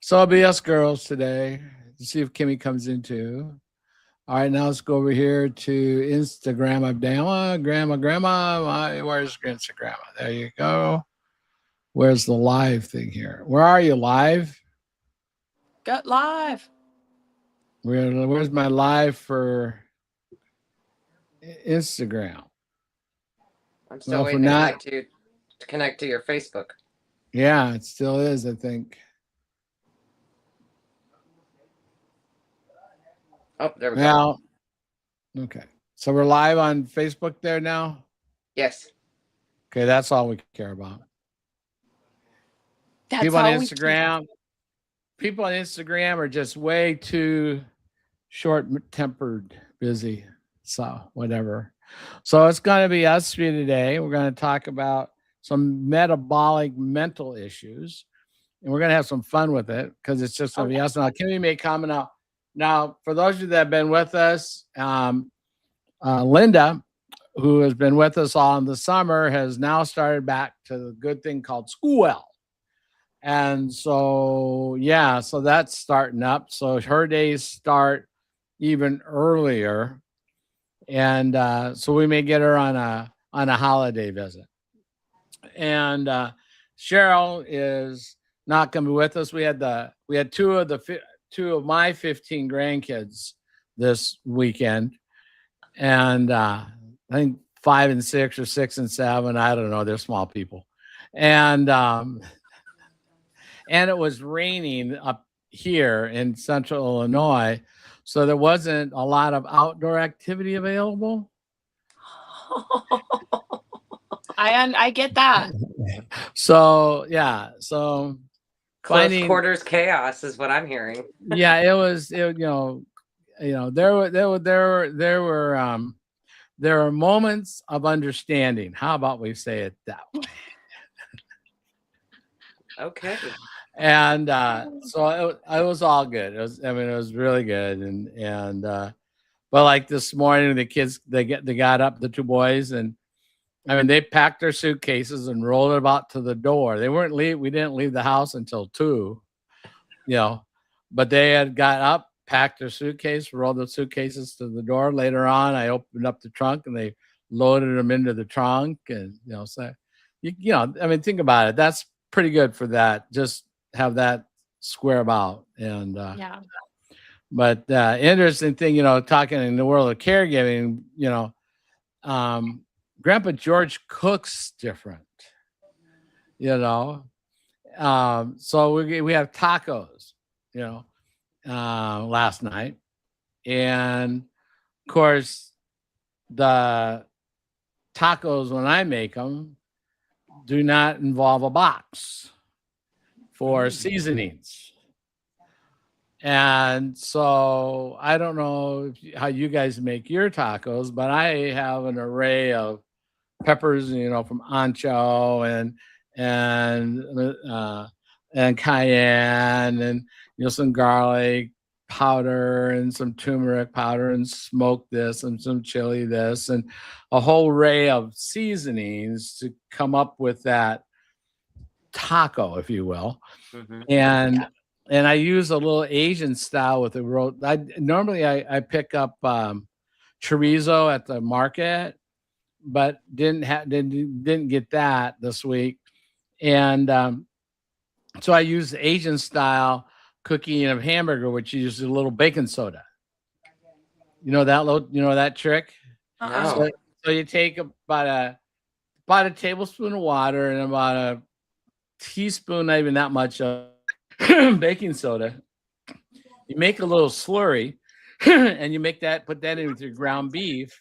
So it'll be us girls today. Let's see if Kimmy comes in too. All right, now let's go over here to Instagram of Dama. Grandma. Where's Instagram? There you go. Where's the live thing here? Where are you live? Got live. Where's my live for Instagram? I'm still waiting to connect to your Facebook. Yeah, it still is, I think. Oh, there we go. Now, okay. So we're live on Facebook there now? Yes. Okay, that's all we care about. That's People on all we Instagram. People on Instagram are just way too short-tempered, busy. So whatever. So it's going to be us three today. We're going to talk about some metabolic mental issues, and we're going to have some fun with it because it's just going to be us. Now, can we make comment out? Now, for those of you that have been with us, Linda, who has been with us all in the summer, has now started back to the good thing called school. And so, yeah, so that's starting up. So her days start even earlier. And so we may get her on a holiday visit. And Cheryl is not going to be with us. We had two of my 15 grandkids this weekend, and I think 5 and 6 or 6 and 7. I don't know. They're small people, and it was raining up here in Central Illinois, so there wasn't a lot of outdoor activity available. I get that. So yeah, so close quarters chaos is what I'm hearing. Yeah, it was. There were moments of understanding. How about we say it that way? Okay. And so it was all good. It was really good. And but like this morning, the kids they got up, the two boys, and they packed their suitcases and rolled it about to the door. We didn't leave the house until 2, but they had got up, packed their suitcase, rolled the suitcases to the door. Later on, I opened up the trunk and they loaded them into the trunk. And, think about it. That's pretty good for that. Just have that square about. And, yeah. But interesting thing, talking in the world of caregiving, Grandpa George cooks different, so we have tacos, last night. And of course, the tacos, when I make them, do not involve a box for seasonings. And so I don't know how you guys make your tacos, but I have an array of peppers, from ancho and cayenne, and some garlic powder and some turmeric powder and smoke this and some chili this and a whole array of seasonings to come up with that taco, if you will. Mm-hmm. And I use a little Asian style with normally I pick up chorizo at the market, but didn't get that this week. And so I use the Asian style cooking of hamburger, which uses a little baking soda. That trick? No. So you take about a tablespoon of water and about a teaspoon, not even that much, of baking soda. You make a little slurry and you put that in with your ground beef,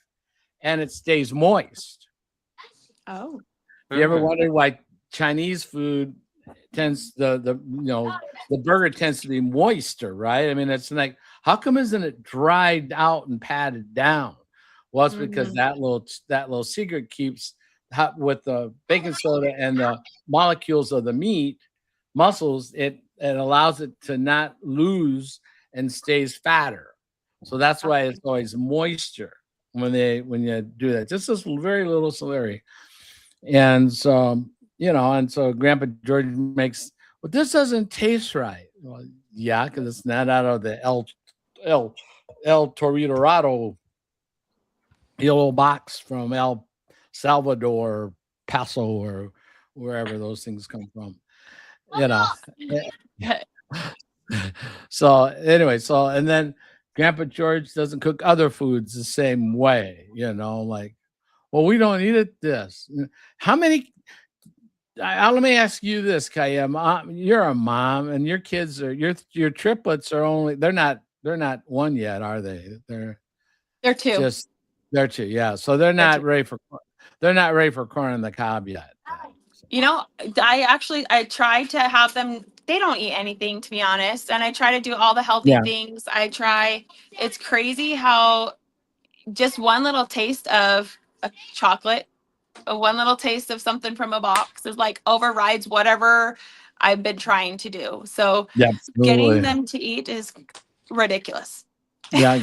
and it stays moist. Oh. You ever wondered why Chinese food tends the burger tends to be moister, right? It's like, how come isn't it dried out and patted down? Well, it's because that little secret keeps with the baking soda and the molecules of the meat muscles. It allows it to not lose and stays fatter. So that's why it's always moisture when you do that. Just this very little slurry. And so, and so Grandpa George makes, well, this doesn't taste right. Well, yeah, because it's not out of the El Torito yellow box from El Salvador, Paso, or wherever those things come from. You know. So anyway, and then Grandpa George doesn't cook other foods the same way. Like, well, we don't eat it this. How many? Let me ask you this, Kaya. You're a mom, and your kids are your triplets are only they're not one yet, are they? They're two. They're two, yeah. So they're not ready for corn on the cob yet. I try to have them. They don't eat anything, to be honest, and I try to do all the healthy things. It's crazy how just one little taste of a chocolate, one little taste of something from a box is like overrides whatever I've been trying to do. So getting them to eat is ridiculous. Yeah, I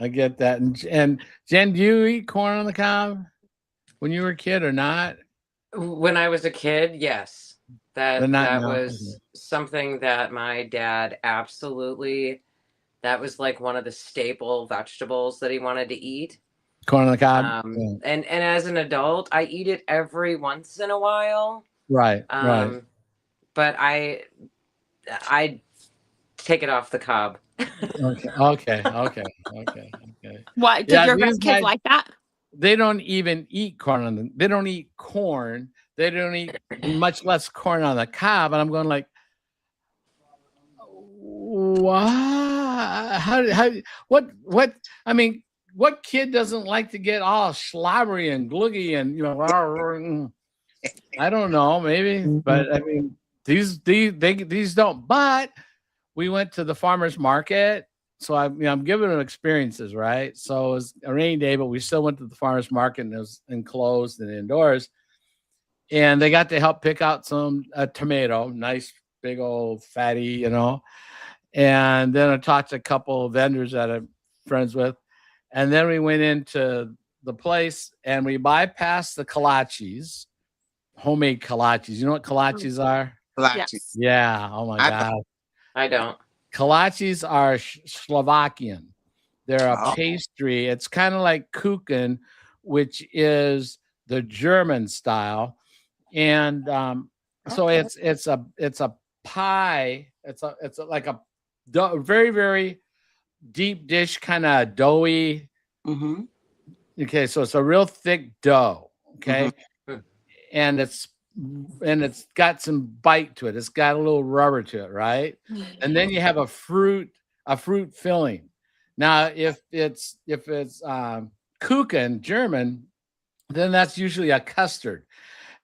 get that. And Jen, do you eat corn on the cob when you were a kid or not? When I was a kid, yes. That was something that my dad absolutely, that was like one of the staple vegetables that he wanted to eat. Corn on the cob. And as an adult, I eat it every once in a while. Right. But I take it off the cob. Okay. What did your kids like that? They don't even eat corn they don't eat corn. They don't eat much less corn on the cob. And I'm going like, what? I mean, what kid doesn't like to get all slobbery and gluggy and I don't know, maybe, but I mean, these don't. But we went to the farmer's market, so I'm giving them experiences, right? So it was a rainy day, but we still went to the farmer's market, and it was enclosed and indoors. And they got to help pick out some tomato, nice big old fatty, And then I talked to a couple of vendors that I'm friends with, and then we went into the place and we bypassed the kolaches, homemade kolaches. You know what kolaches are? Kolaches. Yeah. Oh my God. I don't. Kolaches are Slovakian. They're a pastry. It's kind of like kuchen, which is the German style. And so it's a pie. It's like a very, very deep dish, kind of doughy. Mm-hmm. Okay, so it's a real thick dough. Okay, and it's got some bite to it. It's got a little rubber to it, right? And then you have a fruit filling. Now, if it's Kuchen German, then that's usually a custard,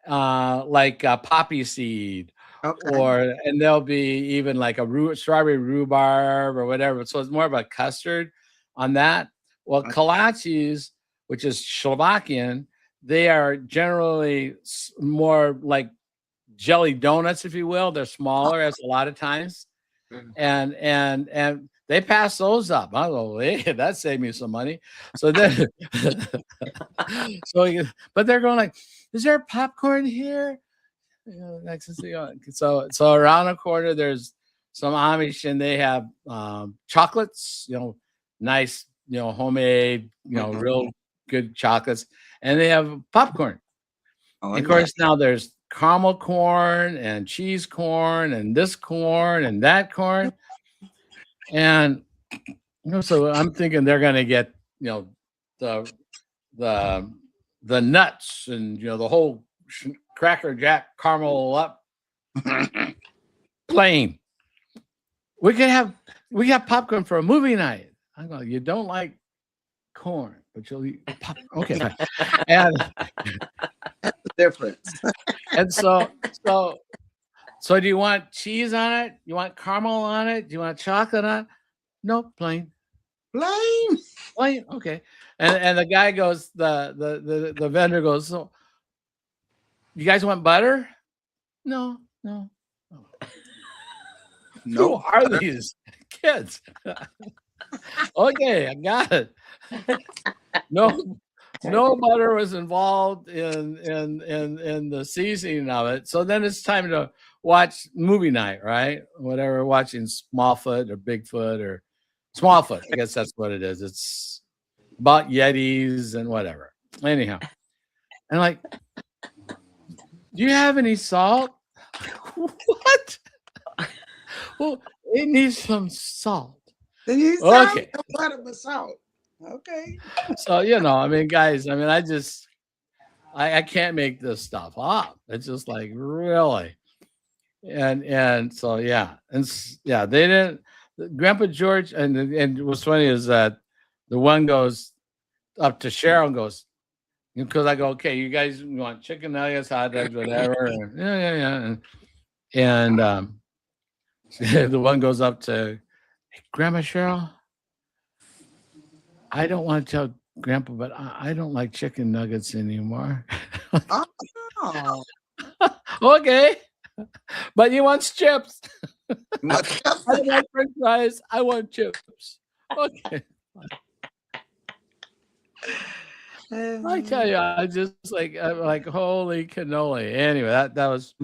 like a poppy seed, and there'll be even like a strawberry rhubarb or whatever. So it's more of a custard on that. Well, kolaches, which is Slovakian, they are generally more like jelly donuts, if you will. They're smaller as a lot of times, and they pass those up. I go, hey, that saved me some money. So then, but they're going like, is there popcorn here? So around the corner, there's some Amish, and they have chocolates, nice, homemade, real good chocolates, and they have popcorn. Of course, now there's caramel corn and cheese corn and this corn and that corn. And so I'm thinking they're going to get, the nuts and, the whole Cracker Jack caramel up plain. We got popcorn for a movie night. I go, you don't like corn, but you'll eat popcorn. Okay. And that's the difference. And so do you want cheese on it? You want caramel on it? Do you want chocolate on it? No, plain. Plain. Okay. And the guy goes, the vendor goes, so you guys want butter? No. Who are these kids? Okay, I got it. No butter was involved in the seasoning of it. So then it's time to watch movie night, right? Whatever, watching Smallfoot or Bigfoot or Smallfoot. I guess that's what it is. It's about Yetis and whatever. Anyhow, and like, do you have any salt? What? Well, it needs some salt. Then you Okay. but salt. Okay. So, you know, I mean, guys, I mean, I can't make this stuff up. It's just like, really. And so, yeah. Yeah, they didn't, Grandpa George, and what's funny is that the one goes up to Cheryl and goes, because I go, okay, you guys want chicken nuggets, hot dogs, whatever. And, yeah. And the one goes up to Grandma Cheryl. I don't want to tell Grandpa, but I don't like chicken nuggets anymore. Oh. Okay. But he wants chips. I Okay. don't like French fries. I want chips. Okay. I tell you, I just I'm like holy cannoli. Anyway, that was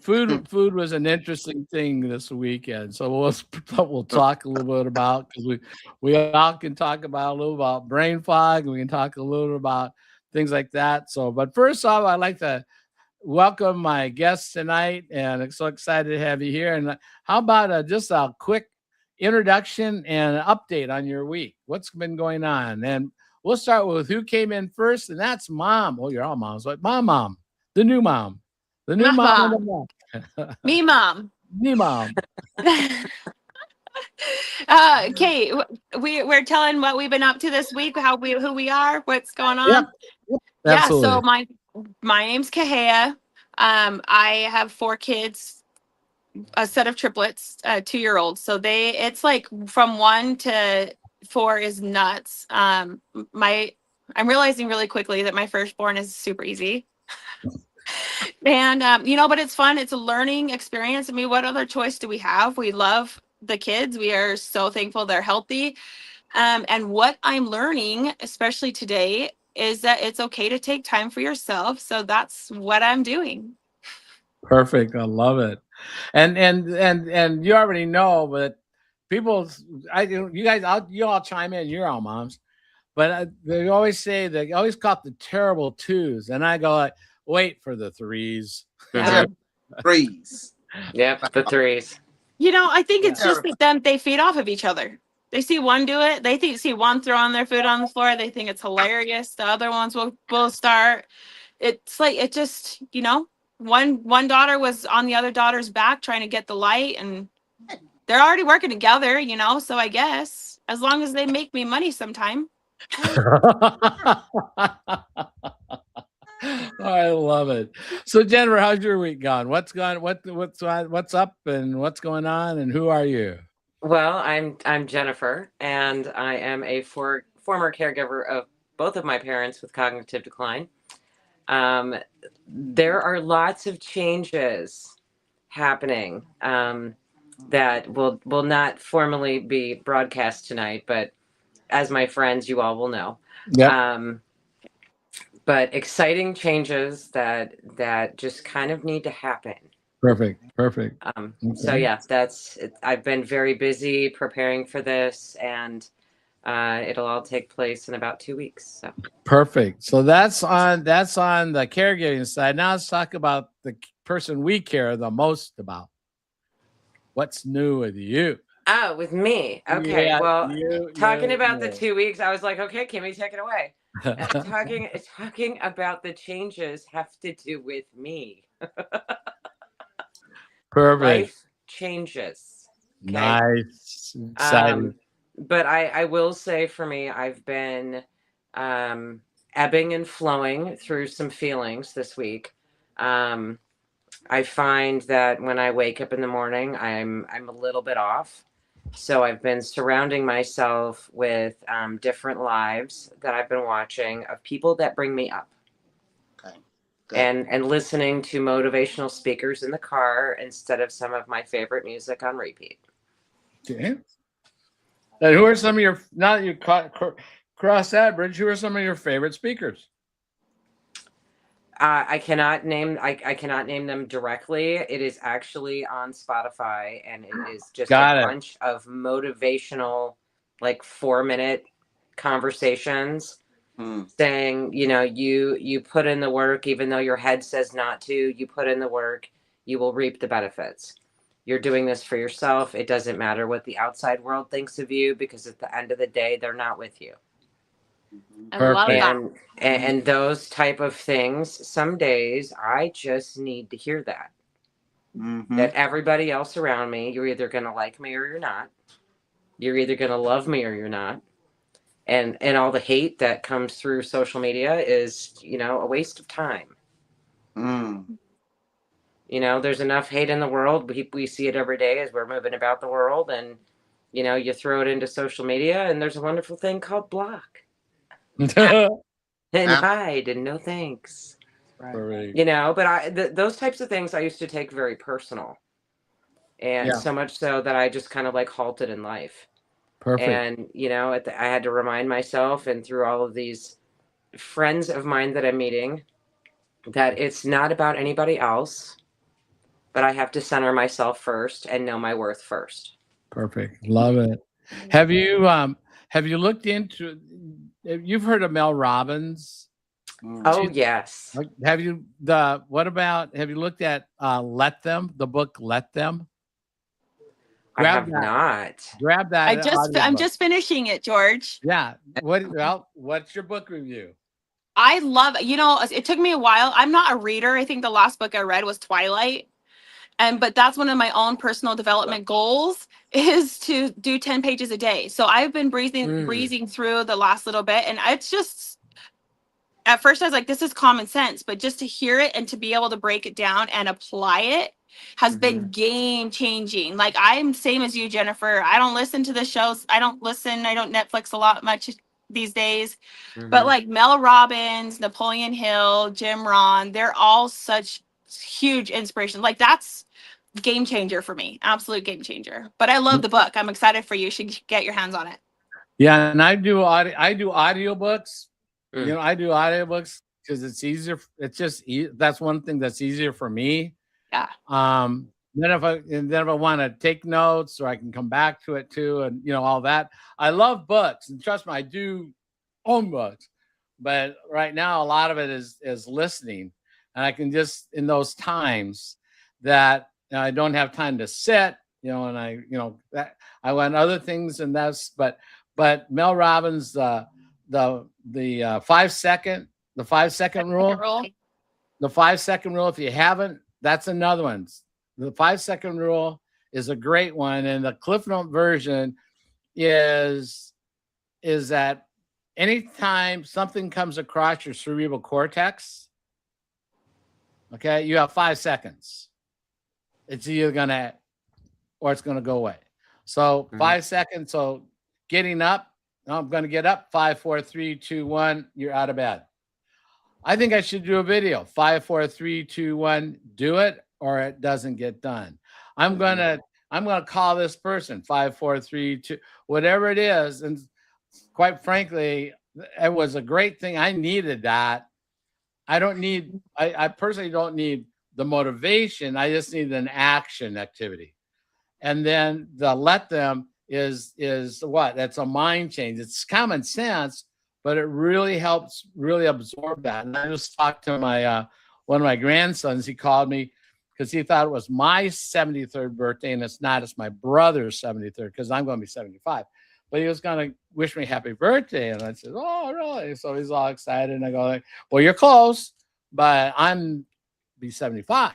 food. Food was an interesting thing this weekend. So we'll talk a little bit about, because we all can talk about a little about brain fog, and we can talk a little about things like that. So, but first off, I'd like to welcome my guests tonight, and I'm so excited to have you here. And how about just a quick introduction and an update on your week? What's been going on? And we'll start with who came in first, and that's Mom. Well, you're all moms, but Mom, the new mom. The new mom. Me, Mom. Me, Mom. Kate, we're telling what we've been up to this week, who we are, what's going on. Yep. Yeah. Absolutely. So my name's Kahea. I have 4 kids, a set of triplets, 2-year-olds. So it's like from 1 to 4 is nuts. I'm realizing really quickly that my firstborn is super easy. And but it's fun. It's a learning experience. I mean, what other choice do we have? We love the kids. We are so thankful they're healthy. And what I'm learning, especially today, is that it's okay to take time for yourself. So that's what I'm doing. Perfect. I love it. And you already know, but you all chime in. You're all moms, but they always say, they always call it the terrible 2s, and I go like, wait for the 3s. Yeah. 3s. Yep, the 3s. I think it's just that they feed off of each other. They see one do it. They see one throwing their food on the floor. They think it's hilarious. The other ones will start. It's like, it just, one daughter was on the other daughter's back trying to get the light, and they're already working together, so I guess as long as they make me money sometime. I love it. So Jennifer, how's your week gone? What's up and what's going on, and who are you? Well, I'm Jennifer, and I am a former caregiver of both of my parents with cognitive decline. There are lots of changes happening that will not formally be broadcast tonight, but as my friends, you all will know. Yep. But exciting changes that just kind of need to happen. Perfect. Okay. So yeah, I've been very busy preparing for this, and it'll all take place in about 2 weeks. So perfect. So that's on the caregiving side. Now let's talk about the person we care the most about. What's new with you? Oh, with me. Okay. Yeah, well, talking about the 2 weeks, I was like, okay, Kimmy, take it away. Talking about the changes have to do with me. Perfect. Life changes. Okay? Nice. Exciting. But I will say, for me, I've been ebbing and flowing through some feelings this week. I find that when I wake up in the morning, I'm a little bit off. So I've been surrounding myself with different lives that I've been watching of people that bring me up. Okay. And listening to motivational speakers in the car instead of some of my favorite music on repeat. Okay. And who are some of your, now that you cross that bridge, who are some of your favorite speakers? I cannot name I cannot name them directly. It is actually on Spotify, and it is just a Got it. bunch of motivational, like 4-minute conversations saying, you know, you put in the work, even though your head says not to, you put in the work, you will reap the benefits. You're doing this for yourself. It doesn't matter what the outside world thinks of you, because at the end of the day, they're not with you. I love Perfect. that. And those type of things, some days I just need to hear that. That everybody else around me, you're either going to like me or you're not. You're either going to love me or you're not. And all the hate that comes through social media is, you know, a waste of time. You know, there's enough hate in the world. We see it every day as we're moving about the world, and you know, you throw it into social media, and there's a wonderful thing called block and hide and no thanks. Perfect. You know, but those types of things I used to take very personal, and Yeah. so much so that I just kind of like halted in life. Perfect. And you know, I had to remind myself, and through all of these friends of mine that I'm meeting, that it's not about anybody else, but I have to center myself first and know my worth first. Perfect. Love it. Have you looked into, you've heard of Mel Robbins? Oh, yes. Have you looked at Let Them, the book Let Them? I have not. Grab that. I'm just finishing it, George. Yeah. What's your book review? I love, you know, it took me a while. I'm not a reader. I think the last book I read was Twilight. But that's one of my own personal development goals, is to do 10 pages a day. So I've been breezing through the last little bit, and it's just, at first I was like, this is common sense, but just to hear it and to be able to break it down and apply it has been game changing. Like, I'm same as you, Jennifer. I don't listen to the shows. I don't Netflix a lot much these days, but like Mel Robbins, Napoleon Hill, Jim Rohn, they're all such huge inspiration. Like, that's game changer for me. Absolute game changer. But I love the book. I'm excited for you. You should get your hands on it. Yeah, and I do audiobooks. You know, I do audiobooks because it's easier. It's just that's one thing that's easier for me. Yeah. Then if I want to take notes, or I can come back to it too, and you know, all that. I love books, and trust me, I do own books. But right now, a lot of it is listening, and I can just, in those times that I don't have time to sit, you know, and that I want other things, and that's but Mel Robbins, the 5 second rule. The 5 second rule, if you haven't, that's another one. The 5 second rule is a great one. And the Cliff Note version is that anytime something comes across your cerebral cortex, okay, you have 5 seconds. It's either gonna, or it's gonna go away. So 5 seconds. So getting up, I'm gonna get up. 5, 4, 3, 2, 1. You're out of bed. I think I should do a video. 5, 4, 3, 2, 1. Do it, or it doesn't get done. I'm gonna call this person. 5, 4, 3, 2. Whatever it is, and quite frankly, it was a great thing. I needed that. I personally don't need the motivation. I just need an action activity. And then the Let Them is what? That's a mind change. It's common sense, but it really helps really absorb that. And I just talked to my one of my grandsons. He called me because he thought it was my 73rd birthday, and it's not. It's my brother's 73rd, because I'm going to be 75. But he was going to wish me happy birthday, and I said, "Oh, really?" So he's all excited, and I go like, "Well, you're close, but I'm be 75."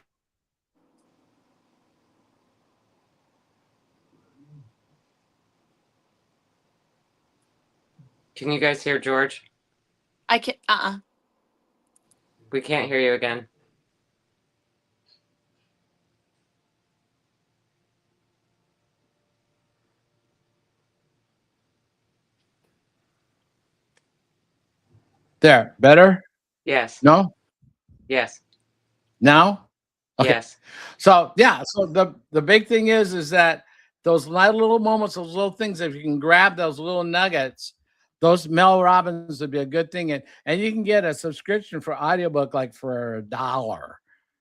Can you guys hear George? I can. We can't hear you again. There, better? Yes. No? Yes. Now? Okay. Yes. So yeah, so the big thing is that those little moments, those little things, if you can grab those little nuggets, those Mel Robbins would be a good thing. And you can get a subscription for audiobook like for $1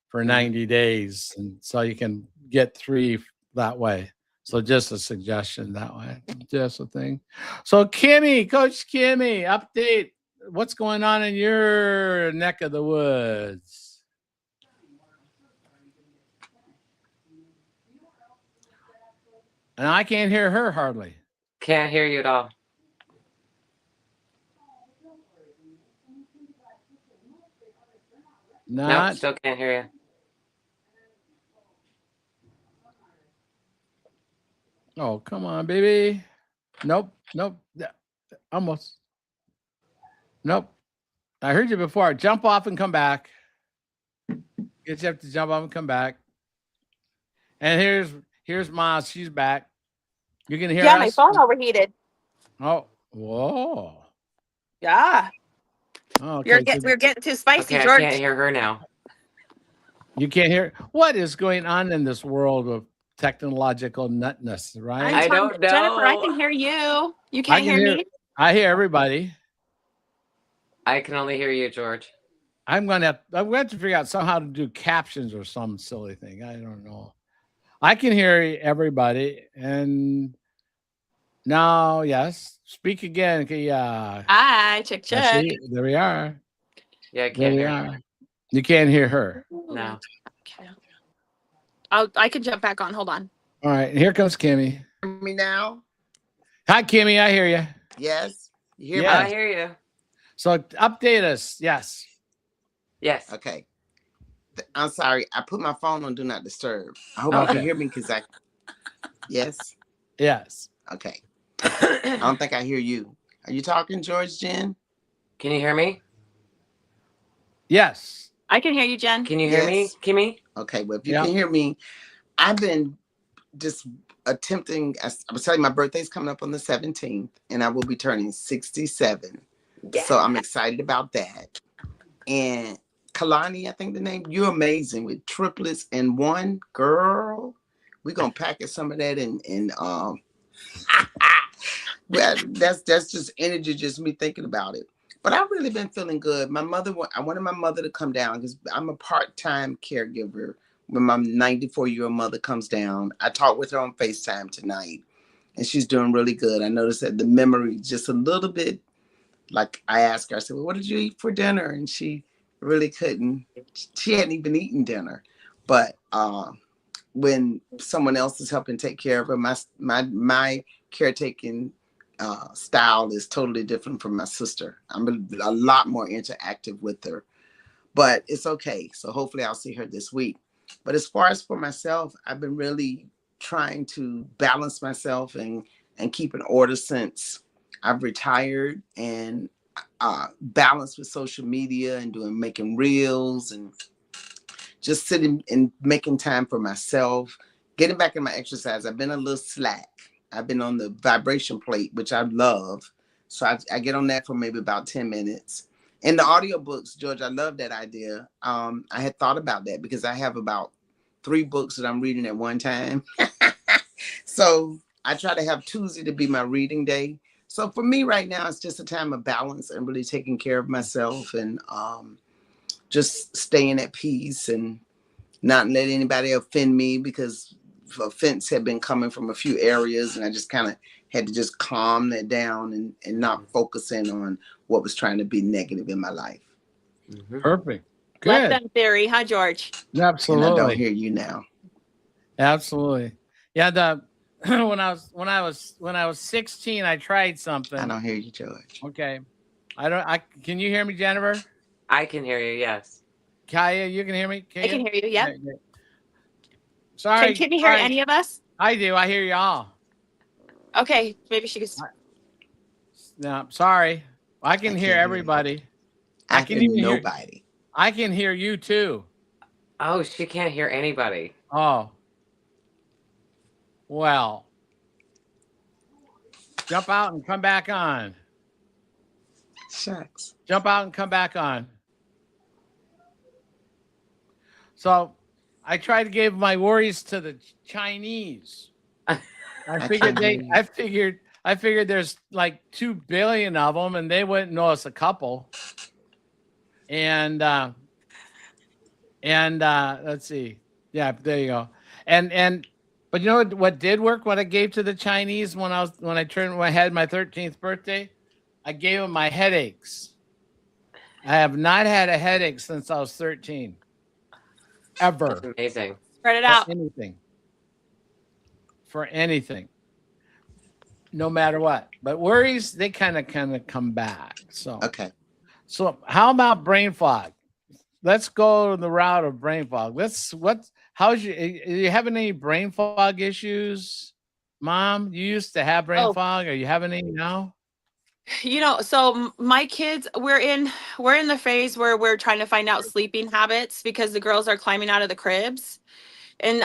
for 90 days. And so you can get 3 that way. So just a suggestion that way. Just a thing. So Kimmy, Coach Kimmy, update. What's going on in your neck of the woods? And I can't hear her hardly. Can't hear you at all. Not. Nope, still can't hear you. Oh, come on, baby. Nope. Almost. Nope. I heard you before. Jump off and come back. You have to jump off and come back. And here's Ma. She's back. You can hear us? my phone overheated. Oh, whoa. Yeah. Oh, okay. We're getting too spicy, Okay, George. I can't hear her now. You can't hear. What is going on in this world of technological nutness, right? I don't know. Jennifer, I can hear you. You can't hear me? I hear everybody. I can only hear you, George. I'm going to have to figure out somehow to do captions or some silly thing. I don't know. I can hear everybody. And now, yes, speak again. Yeah. Hi, check. See, there we are. Yeah, I can't hear her. You can't hear her. No. Okay. I can jump back on. Hold on. All right. Here comes Kimmy. Hear me now? Hi, Kimmy. I hear you. Yes. You hear Yeah. I hear you. So update us. Yes. Yes. me? Okay. I'm sorry. I put my phone on Do Not Disturb. I hope you Okay. can hear me because Yes. Yes. Okay. I don't think I hear you. Are you talking, George, Jen? Can you hear me? Yes. I can hear you, Jen. Can you hear me, Yes. Kimmy? Okay. Well, if you Yeah. can hear me, I've been just attempting. I was telling you, my birthday's coming up on the 17th, and I will be turning 67. Yeah. So I'm excited about that. And Kalani, I think the name, you're amazing with triplets and one girl. We're gonna package some of that in well, that's just energy, just me thinking about it. But I've really been feeling good. My mother, I wanted my mother to come down because I'm a part-time caregiver. When my 94-year-old mother comes down, I talked with her on FaceTime tonight, and she's doing really good. I noticed that the memory just a little bit, like I asked her, I said, well, what did you eat for dinner? And she really couldn't. She hadn't even eaten dinner. But when someone else is helping take care of her, my caretaking style is totally different from my sister. I'm a lot more interactive with her, but it's okay. So hopefully I'll see her this week. But as far as for myself, I've been really trying to balance myself and keep in order since I've retired, and balance with social media and making reels and just sitting and making time for myself, getting back in my exercise. I've been a little slack. I've been on the vibration plate, which I love. So I get on that for maybe about 10 minutes. And the audiobooks, George, I love that idea. I had thought about that because I have about 3 books that I'm reading at one time. So I try to have Tuesday to be my reading day. So for me right now, it's just a time of balance and really taking care of myself and just staying at peace and not letting anybody offend me, because offense had been coming from a few areas, and I just kind of had to just calm that down and not focus in on what was trying to be negative in my life. Mm-hmm. Perfect. Let Good. them theory, huh, George? Absolutely. And I don't hear you now. Absolutely. Yeah. When I was 16, I tried something. I don't hear you, George. Okay. Can you hear me, Jennifer? I can hear you, yes. Kaya, you can hear me? I can hear you. Yep. Sorry. Can Kimmy hear any of us? I do. I hear y'all. Okay, maybe she could. No, sorry. I can hear everybody. I can hear nobody. I can hear you too. Oh, she can't hear anybody. Oh. Well. Jump out and come back on. Shucks. Jump out and come back on. So I tried to give my worries to the Chinese. I figured I figured there's like 2 billion of them, and they wouldn't notice a couple. And let's see. Yeah, there you go. But you know what did work? What I gave to the Chinese when I had my 13th birthday, I gave them my headaches. I have not had a headache since I was 13. Ever. That's amazing. Spread it out. For anything. No matter what. But worries, they kind of come back. So Okay. So how about brain fog? Let's go the route of brain fog. Are you having any brain fog issues, Mom? You used to have brain fog. Are you having any now? So my kids, we're in the phase where we're trying to find out sleeping habits because the girls are climbing out of the cribs and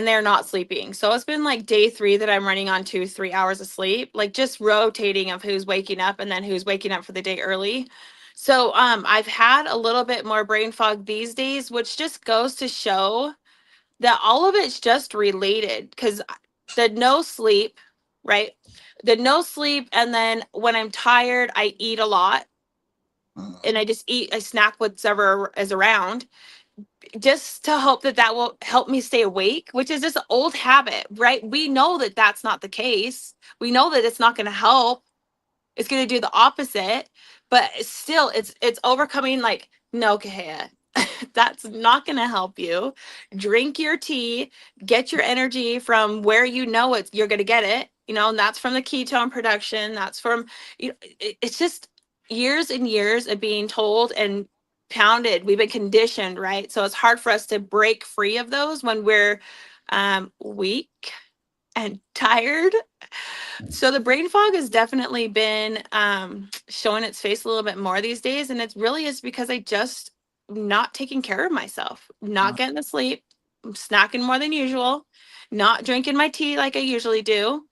they're not sleeping. So it's been like day 3 that I'm running on 2-3 hours of sleep, like just rotating of who's waking up and then who's waking up for the day early. So I've had a little bit more brain fog these days, which just goes to show that all of it's just related, because the no sleep, right? The no sleep, and then when I'm tired, I eat a lot, and I snack whatever is around, just to hope that will help me stay awake, which is just an old habit, right? We know that that's not the case. We know that it's not going to help. It's going to do the opposite, but still, it's overcoming. Like, no, Kahea, that's not going to help you. Drink your tea, get your energy from where you're going to get it, and that's from the ketone production. That's from, it's just years and years of being told and pounded. We've been conditioned, right? So it's hard for us to break free of those when we're weak and tired. So the brain fog has definitely been showing its face a little bit more these days, and it really is because I just not taking care of myself, not getting to sleep, snacking more than usual, not drinking my tea like I usually do.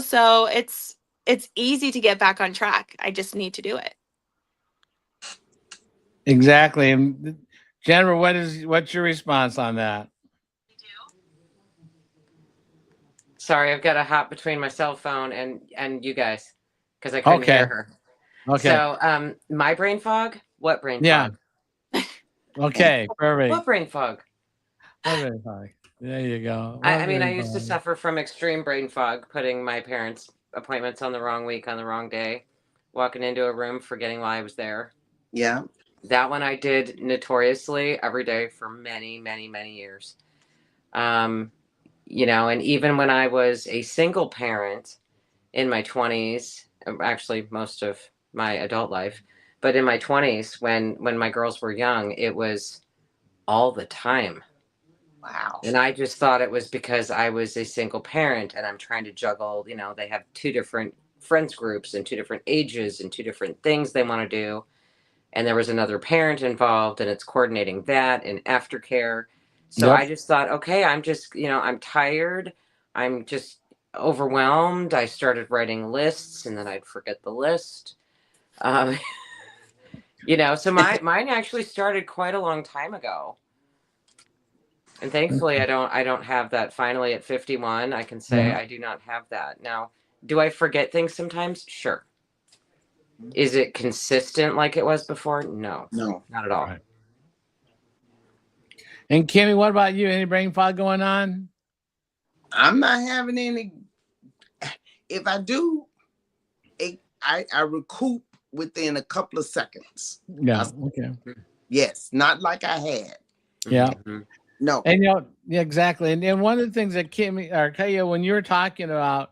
So it's easy to get back on track. I just need to do it. Exactly. And Jennifer, what's your response on that? Sorry, I've got to hop between my cell phone and you guys because I couldn't hear her. Okay. So my brain fog? What brain fog? Okay, perfect. What brain fog? What brain fog? There you go. I mean, I used to suffer from extreme brain fog, putting my parents' appointments on the wrong week, on the wrong day, walking into a room, forgetting why I was there. Yeah. That one I did notoriously every day for many, many, many years. And even when I was a single parent in my 20s, actually most of my adult life, but in my 20s, when my girls were young, it was all the time. Wow. And I just thought it was because I was a single parent and I'm trying to juggle, they have 2 different friends groups and 2 different ages and 2 different things they want to do. And there was another parent involved and it's coordinating that and aftercare. So I just thought, okay, I'm just, I'm tired. I'm just overwhelmed. I started writing lists and then I'd forget the list. So mine actually started quite a long time ago. And thankfully I don't have that. Finally at 51, I can say I do not have that. Now, do I forget things sometimes? Sure. Is it consistent like it was before? No, not at all. Right. And Kimmy, what about you? Any brain fog going on? I'm not having any. If I do, I recoup within a couple of seconds. Yeah. Okay. Yes, not like I had. Yeah. Mm-hmm. No. And exactly. And one of the things that Kimmy or Kaya, when you were talking about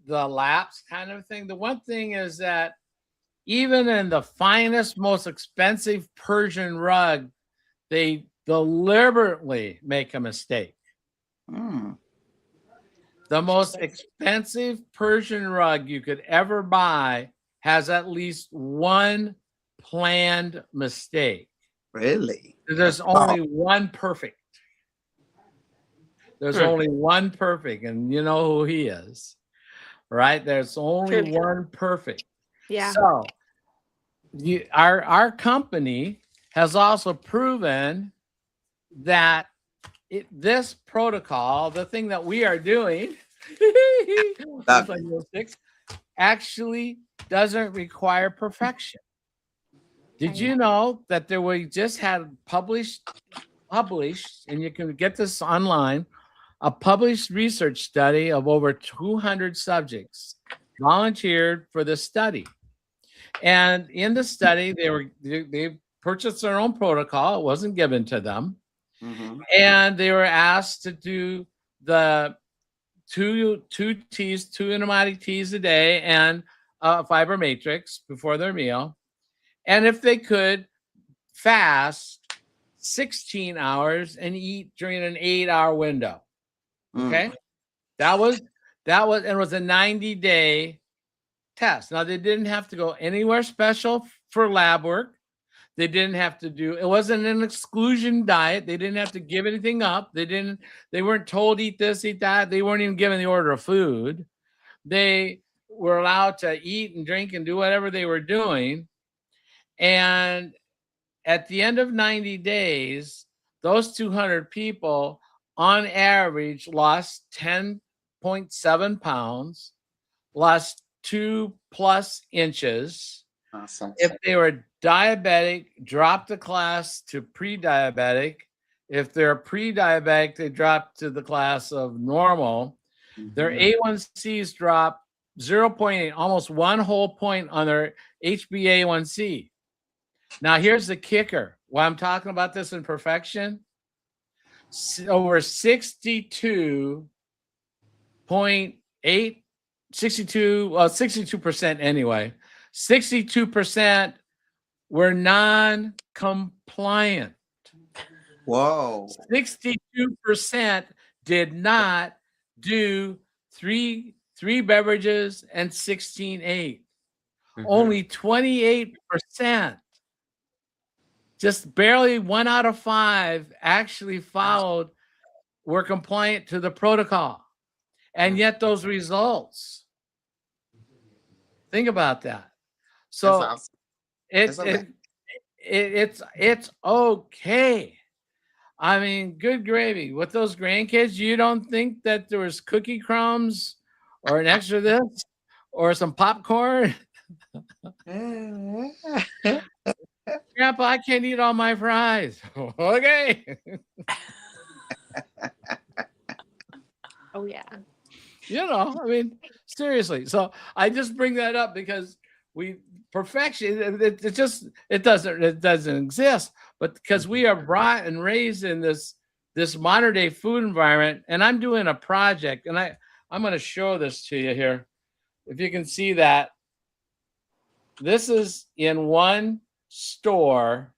the lapse kind of thing, the one thing is that even in the finest, most expensive Persian rug, they deliberately make a mistake. The most expensive Persian rug you could ever buy has at least one planned mistake. Really? There's only one perfect. There's only one perfect, and you know who he is, right? There's only one perfect. Yeah. So our company has also proven that this protocol, the thing that we are doing, Love like those six, actually doesn't require perfection. Did you know that we just had published, and you can get this online, a published research study of over 200 subjects volunteered for this study. And in the study, they purchased their own protocol. It wasn't given to them. Mhm. And they were asked to do the two antibiotic teas a day and fiber matrix before their meal. And if they could, fast 16 hours and eat during an 8-hour window. Okay. That was, and it was a 90-day test. Now, they didn't have to go anywhere special for lab work. They didn't have to do, it wasn't an exclusion diet. They didn't have to give anything up. They weren't told eat this, eat that. They weren't even given the order of food. They were allowed to eat and drink and do whatever they were doing. And at the end of 90 days, those 200 people on average lost 10.7 pounds, lost 2+ inches. Awesome. If they were diabetic, dropped the class to pre-diabetic. If they're pre-diabetic, they dropped to the class of normal. Their A1Cs dropped 0.8, almost 1 whole point on their HbA1c. Now, here's the kicker. Why I'm talking about this in perfection, over 62% anyway, 62% were non-compliant. Whoa. 62% did not do three beverages and 16-8. Only 28%, just barely 1 out of 5, actually were compliant to the protocol. And yet those results, think about that. So That's awesome. it's okay. I mean, good gravy. With those grandkids, you don't think that there was cookie crumbs or an extra this or some popcorn? Grandpa, I can't eat all my fries. Okay. Oh, yeah. You know, I mean, seriously. So I just bring that up because perfection, it doesn't exist. But because we are brought and raised in this modern day food environment, and I'm doing a project, and I'm going to show this to you here. If you can see that, this is in one store.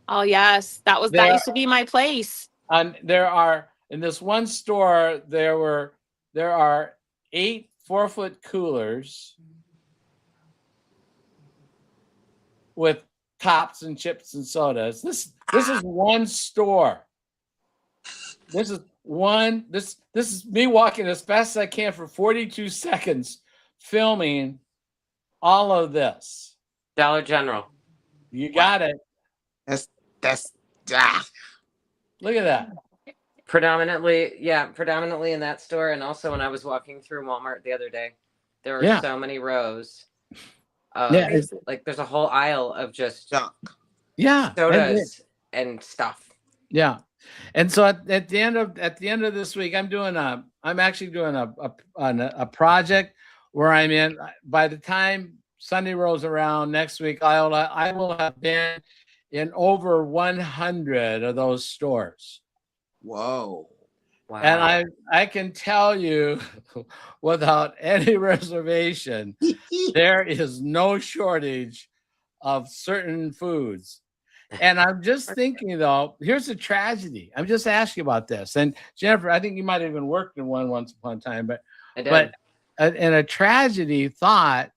Oh, yes. That used to be my place. In this one store, there are 8 4-foot coolers with tops and chips and sodas. This is one store. This is me walking as fast as I can for 42 seconds, filming all of this. Dollar General. You got it. That's Look at that. Predominantly in that store. And also when I was walking through Walmart the other day, there were so many rows of, like there's a whole aisle of just junk. Sodas and stuff. Yeah. And so at the end of this week, I'm actually doing a project where I'm in. By the time Sunday rolls around next week, I will have been in over 100 of those stores. Whoa. Wow. And I can tell you without any reservation, there is no shortage of certain foods. And I'm just thinking, though, here's the tragedy. I'm just asking about this. And Jennifer, I think you might have even worked in one once upon a time, but in a tragedy thought,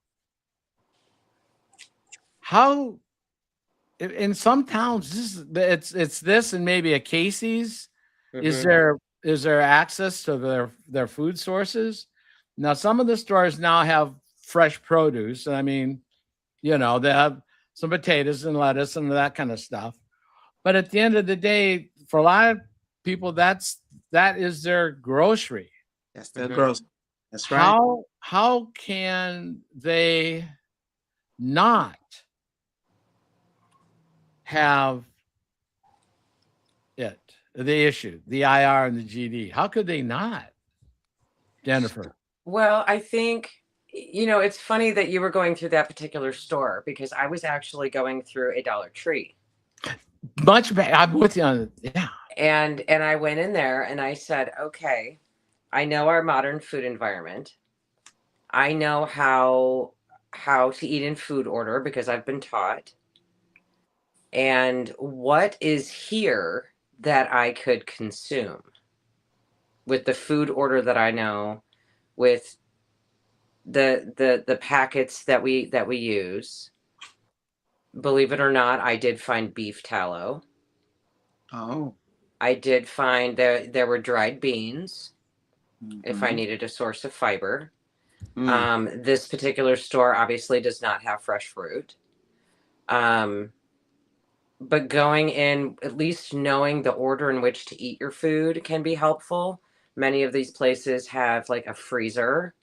how in some towns it's this and maybe a Casey's. Is there access to their food sources? Now, some of the stores now have fresh produce. I mean, you know, they have some potatoes and lettuce and that kind of stuff. But at the end of the day, for a lot of people, that's that is their grocery. That's their grocery. That's right. How can they not have it, the issue, the IR and the GD? How could they not, Jennifer? Well, I think, it's funny that you were going through that particular store because I was actually going through a Dollar Tree. Much better. I'm with you on it. Yeah. And I went in there and I said, okay, I know our modern food environment. I know how to eat in food order because I've been taught. And what is here that I could consume with the food order that I know, with the packets that we use. Believe it or not, I did find beef tallow. Oh. I did find there were dried beans if I Mhm. needed a source of fiber. Mm. This particular store obviously does not have fresh fruit. But going in, at least knowing the order in which to eat your food can be helpful. Many of these places have like a freezer.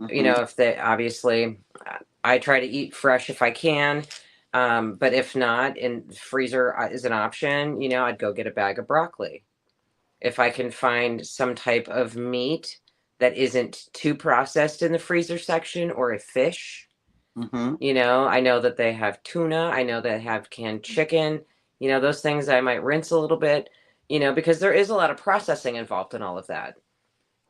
Mhm. If they obviously, I try to eat fresh if I can. But if not, and freezer is an option, I'd go get a bag of broccoli. If I can find some type of meat that isn't too processed in the freezer section, or a fish, Mhm. I know that they have tuna. I know they have canned chicken. Those things I might rinse a little bit, because there is a lot of processing involved in all of that.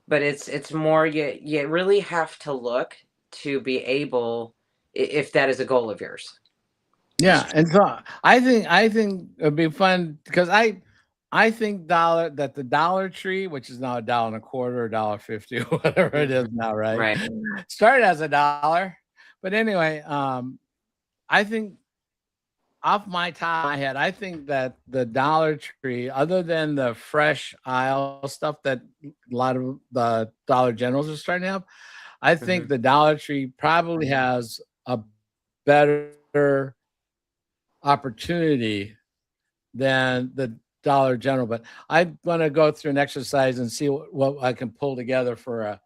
But it's more, you really have to look to be able, if that is a goal of yours. Yeah, and so I think it'd be fun because I think that the Dollar Tree, which is now $1.25, $1.50, whatever it is now, right? Right. Started as $1, but anyway, I think off my top of my head, I think that the Dollar Tree, other than the fresh aisle stuff that a lot of the Dollar Generals are starting to have, I think the Dollar Tree probably has a better opportunity than the Dollar General. But I want to go through an exercise and see what I can pull together for a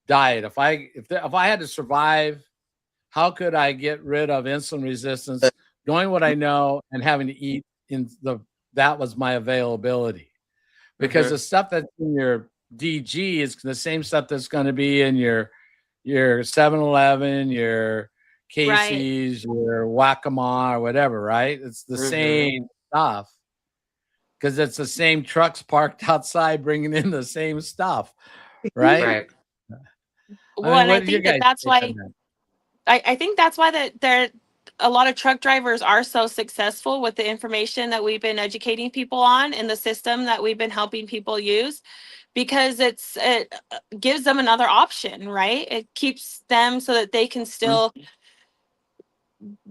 diet. If I had to survive, how could I get rid of insulin resistance, knowing what I know and having to eat that was my availability? Because the stuff that's in your DG is the same stuff that's going to be in your 7-Eleven, your Casey's, your Waccamaw, or whatever, right? It's the same stuff because it's the same trucks parked outside bringing in the same stuff, right? Right. Well, and I think that's why I think that's why that a lot of truck drivers are so successful with the information that we've been educating people on in the system that we've been helping people use, because it gives them another option, right? It keeps them so that they can still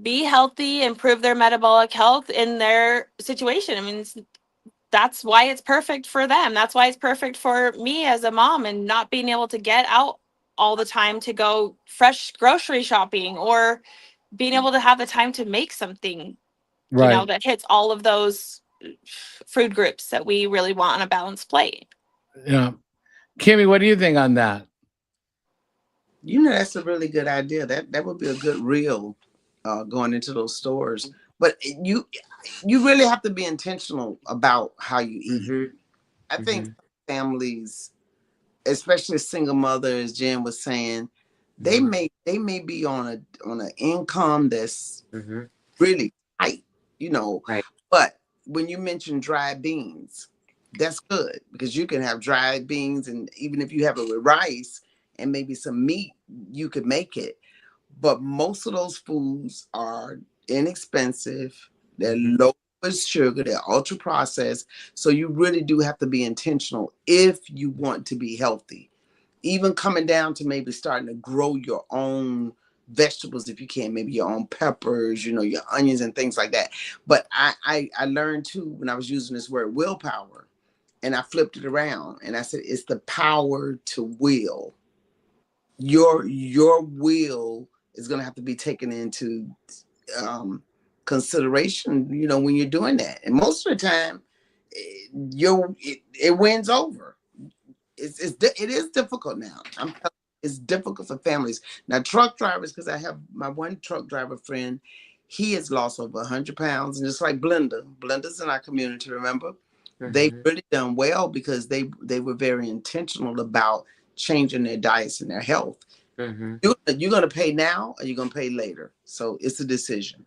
be healthy, improve their metabolic health in their situation. I mean, that's why it's perfect for them. That's why it's perfect for me as a mom, and not being able to get out all the time to go fresh grocery shopping, or being able to have the time to make something, that hits all of those food groups that we really want on a balanced plate. Yeah. Kimmy, what do you think on that? That's a really good idea. That would be a good reel going into those stores. But you really have to be intentional about how you eat. I think families, especially single mothers, Jen was saying, they may be on an income that's really tight, Right. But when you mention dried beans, that's good because you can have dried beans, and even if you have it with rice and maybe some meat, you could make it. But most of those foods are inexpensive. They're low with sugar. They're ultra processed. So you really do have to be intentional if you want to be healthy. Even coming down to maybe starting to grow your own vegetables if you can, maybe your own peppers, your onions and things like that. But I learned too when I was using this word willpower, and I flipped it around and I said it's the power to will. Your will is going to have to be taken into consideration, when you're doing that. And most of the time, it wins over. it is difficult now. It's difficult for families now. Truck drivers, because I have my one truck driver friend. He has lost over 100 pounds, and just like Blenda's in our community. Remember, they've really done well because they were very intentional about changing their diets and their health. You're going to pay now, or you're going to pay later. So it's a decision.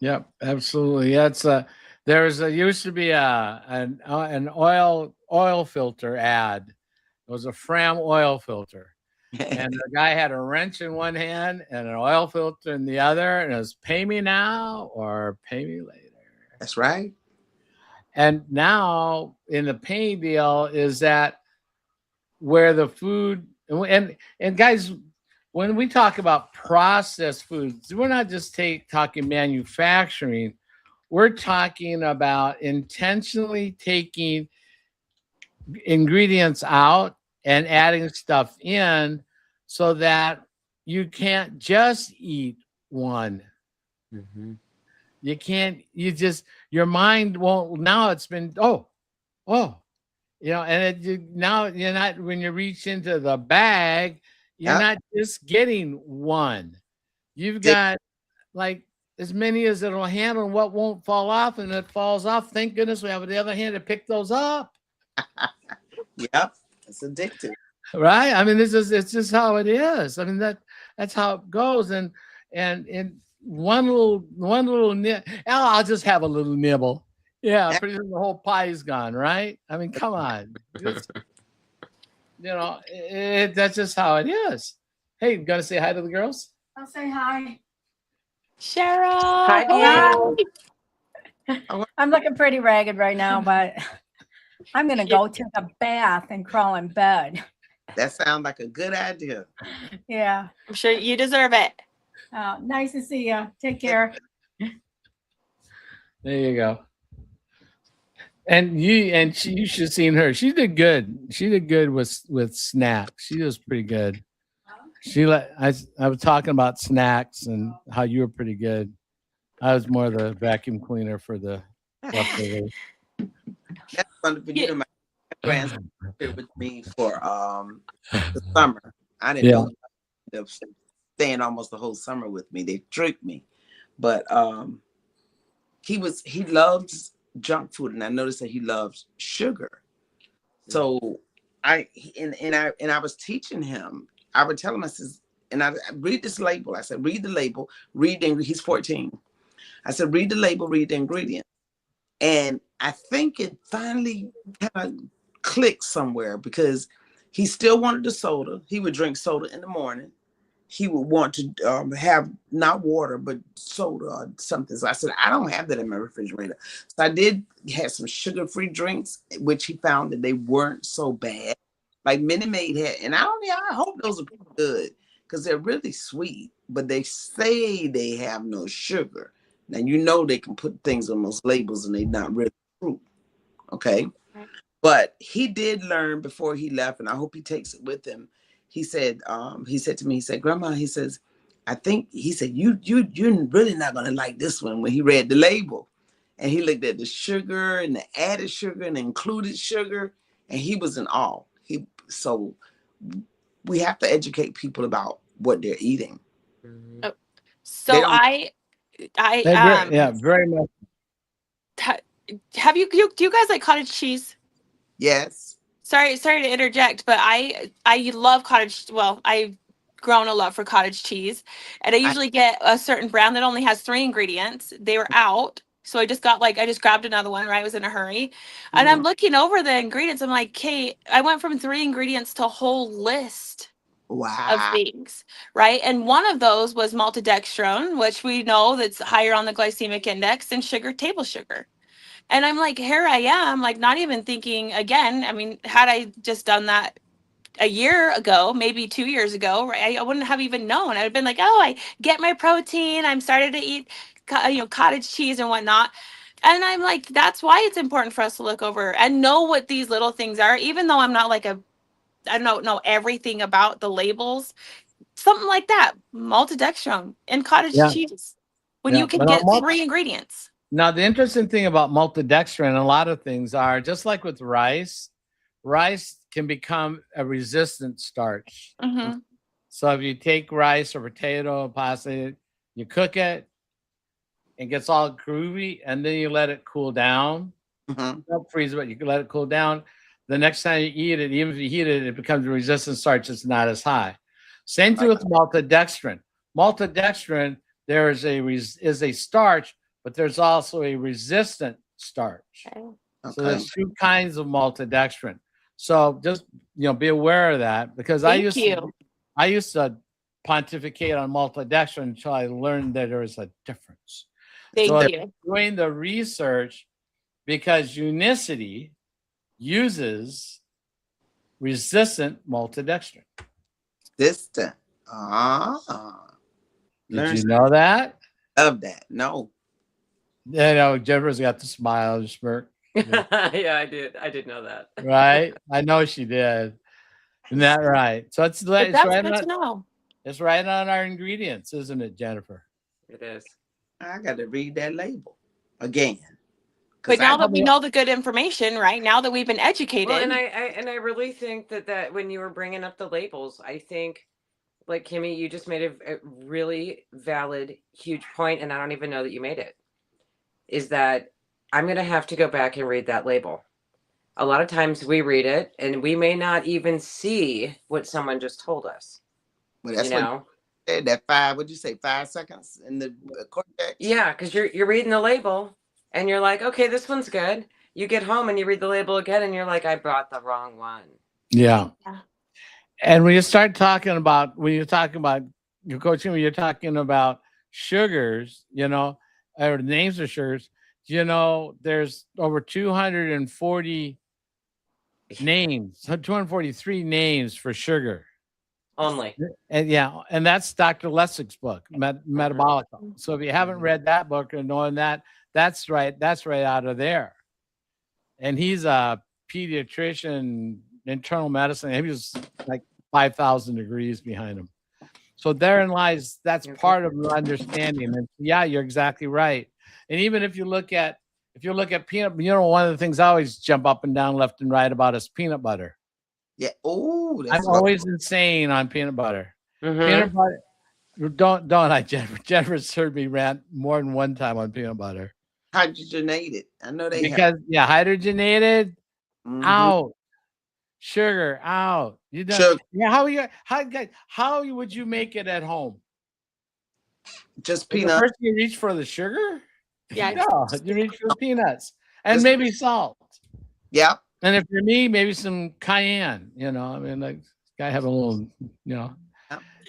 Yep, absolutely. That's used to be an oil filter ad. It was a Fram oil filter. And the guy had a wrench in one hand and an oil filter in the other, and it was pay me now or pay me later. That's right. And now in the pay deal is that where the food and guys, when we talk about processed foods, we're not just talking manufacturing. We're talking about intentionally taking ingredients out and adding stuff in so that you can't just eat one. You can't, your mind won't, now it's been, and now you're not, when you reach into the bag, you're not just getting one. You've got like as many as it'll handle, and what won't fall off, and it falls off. Thank goodness we have the other hand to pick those up. Yep. It's addictive. Right? I mean, it's just how it is. I mean, that's how it goes. And one little I'll just have a little nibble. Yeah, pretty soon the whole pie's gone, right? I mean, come on. That's just how it is. Hey, you gotta say hi to the girls? I'll say hi. Cheryl. Hi. I'm looking pretty ragged right now, but I'm going to go take a bath and crawl in bed. That sounds like a good idea. Yeah. I'm sure you deserve it. Nice to see you. Take care. There you go. And you should have seen her. She did good. She did good with snacks. She was pretty good. I was talking about snacks and how you were pretty good. I was more the vacuum cleaner for the leftovers. That's wonderful. You know, my grandson stayed with me for the summer. I didn't know they were staying almost the whole summer with me. They tricked me, but he loves junk food, and I noticed that he loves sugar. So I was teaching him. I would tell him, I says, and I read this label. I said, read the label, he's 14. I said, read the label, read the ingredients. And I think it finally kind of clicked somewhere because he still wanted the soda. He would drink soda in the morning. He would want to have not water, but soda or something. So I said, I don't have that in my refrigerator. So I did have some sugar-free drinks, which he found that they weren't so bad. Like Minute Maid had, and I hope those are pretty good because they're really sweet, but they say they have no sugar. Now, they can put things on those labels and they're not really true. Okay. But he did learn before he left, and I hope he takes it with him. He said to me, Grandma, he says, you're really not going to like this one, when he read the label. And he looked at the sugar and the added sugar and the included sugar, and he was in awe. So we have to educate people about what they're eating. Oh, so very much. Do you guys like cottage cheese? Yes. Sorry to interject, but I love cottage. Well, I've grown a love for cottage cheese, and I usually get a certain brand that only has 3 ingredients. They were out, so I just grabbed another one. Right, I was in a hurry, and I'm looking over the ingredients. I'm like, Kate, I went from 3 ingredients to a whole list. Wow. Of things, right? And one of those was maltodextrin, which we know that's higher on the glycemic index than table sugar. And I'm like, here I am, like not even thinking again. I mean, had I just done that a year ago, maybe 2 years ago, right, I wouldn't have even known. I'd have been like, oh, I get my protein. I'm started to eat, cottage cheese and whatnot. And I'm like, that's why it's important for us to look over and know what these little things are, even though I'm not like I don't know everything about the labels. Something like that, maltodextrin and cottage cheese, when you can get 3 ingredients. Now, the interesting thing about maltodextrin, a lot of things are just like with rice rice can become a resistant starch. Mhm. So if you take rice or potato or pasta, you cook it, it gets all groovy, and then you let it cool down. Don't freeze it, but you can let it cool down. The next time you eat it, even if you heat it, it becomes a resistant starch. It's not as high. Same thing with maltodextrin. Maltodextrin, there is a starch, but there's also a resistant starch. Okay. So there's two kinds of maltodextrin. So just be aware of that, because I used to pontificate on maltodextrin until I learned that there is a difference. Thank you. Doing the research, because Unicity uses resistant maltodextrin. Resistant. Did you know that? Love that. No. Jennifer's got the smile and smirk. Yeah, I did know that. Right? I know she did. Isn't that right? So it's But that's good to know. It's right on our ingredients, isn't it, Jennifer? It is. I got to read that label again. But now that we know the good information, right? Now that we've been educated. Well, and I really think that when you were bringing up the labels, I think, like Kimmy, you just made a really valid, huge point, and I don't even know that you made it. Is that I'm going to have to go back and read that label. A lot of times we read it and we may not even see what someone just told us. Well, that's that 5, what'd you say, 5 seconds in the cortex? Yeah, because you're reading the label and you're like, okay, this one's good. You get home and you read the label again and you're like, I bought the wrong one. Yeah. And when you start talking about, you're talking about sugars, or names of sugars, there's over 240 names, 243 names for sugar. Only. And that's Dr. Lessig's book, Metabolic. So if you haven't read that book or knowing that, that's right out of there. And he's a pediatrician, internal medicine. He was like 5,000 degrees behind him. So therein lies, that's part of the understanding. And yeah, you're exactly right. And even if you look at peanut, one of the things I always jump up and down, left and right about is peanut butter. Yeah. Oh, I'm always insane on peanut butter. Mm-hmm. Peanut butter. Don't I, Jennifer? Jennifer's heard me rant more than one time on peanut butter. Hydrogenated. I know they hydrogenated. Out. Sugar out. You don't. Yeah. How would you make it at home? Just peanuts. First, you reach for the sugar. Yeah. No, you reach for peanuts and maybe salt. Yeah. And if you're me, maybe some cayenne. Gotta have a little,